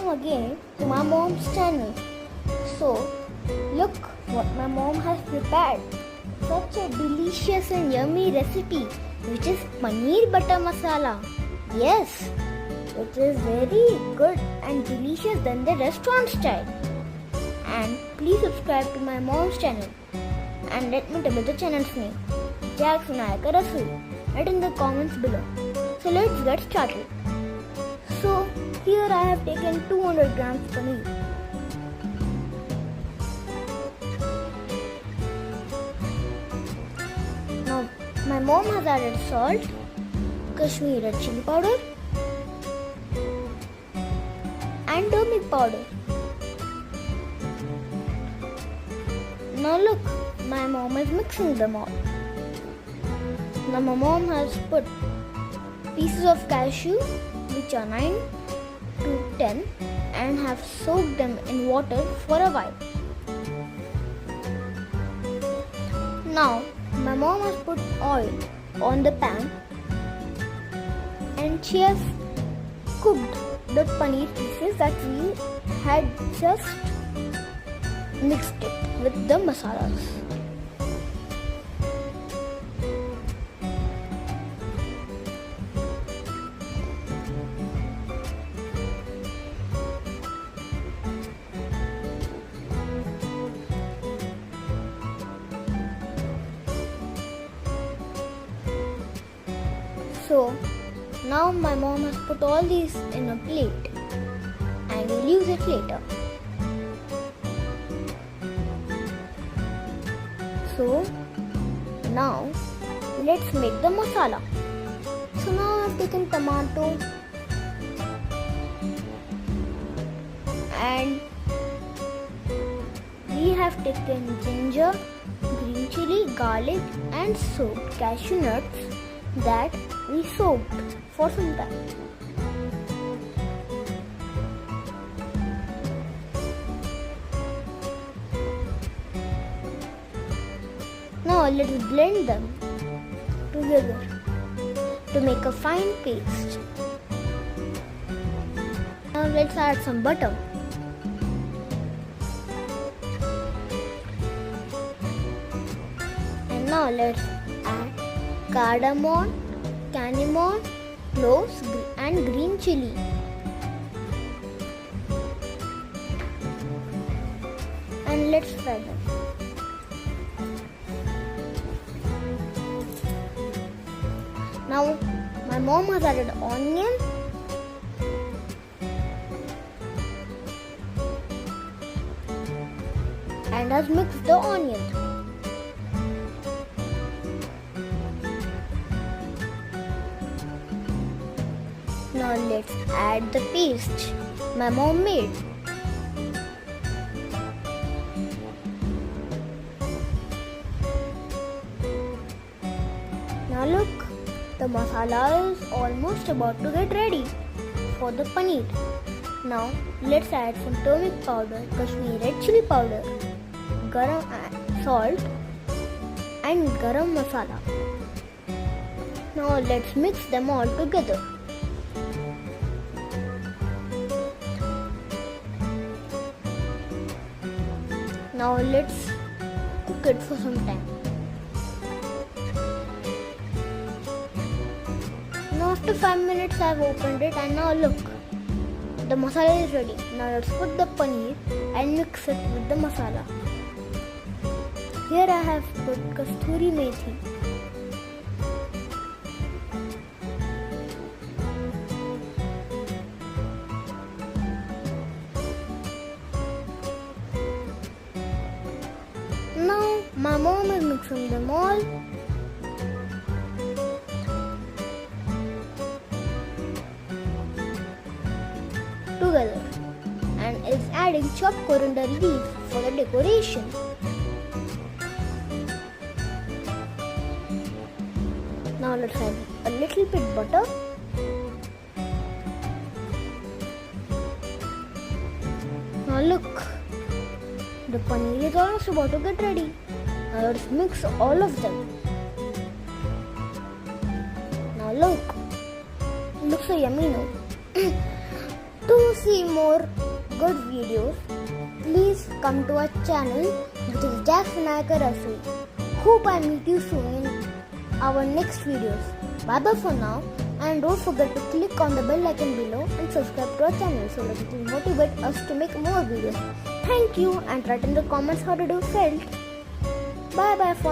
welcome again to my mom's channel. So, look what my mom has prepared. Such a delicious and yummy recipe, which is Paneer Butter Masala. Yes, it is very good and delicious than the restaurant style. And please subscribe to my mom's channel. And let me tell you the channel's name. Jack Sunayaka Rasul. Write in the comments below. So let's get started. So here I have taken 200 grams paneer. Now my mom has added salt, Kashmiri red chilli powder and turmeric powder. Now look, my mom is mixing them all. Now my mom has put pieces of cashew which are 9 to 10 and have soaked them in water for a while. Now my mom has put oil on the pan and she has cooked the paneer pieces that we had just mixed it with the masalas. So now my mom has put all these in a plate and we'll use it later. So now let's make the masala. So now I've taken tomato and we have taken ginger, green chili, garlic and soaked cashew nuts that we soaked for some time. Now let's blend them together to make a fine paste. Now let's add some butter. And now let's add cardamom, cinnamon, cloves and green chili. And let's fry them. Now my mom has added onion and has mixed the onion. Now let's add the paste my mom made. Now look, the masala is almost about to get ready for the paneer. Now let's add some turmeric powder, Kashmiri red chili powder, garam salt and garam masala. Now let's mix them all together. Now let's cook it for some time. Now after 5 minutes I have opened it and now look, the masala is ready. Now let's put the paneer and mix it with the masala. Here I have put kasturi methi. Now my mom is mixing them all. Together and is adding chopped coriander leaves for the decoration. Now let's add a little bit butter Now look, the paneer is almost about to get ready. Now let's mix all of them. Now look, it looks so yummy now. तो To see more good videos, please come to our channel, which is Jack Vinayaka Rasoi. Hope I meet you soon in our next videos. Bye bye for now, and don't forget to click on the bell icon below and subscribe to our channel so that it will motivate us to make more videos. Thank you, and write in the comments how did you felt. Bye bye for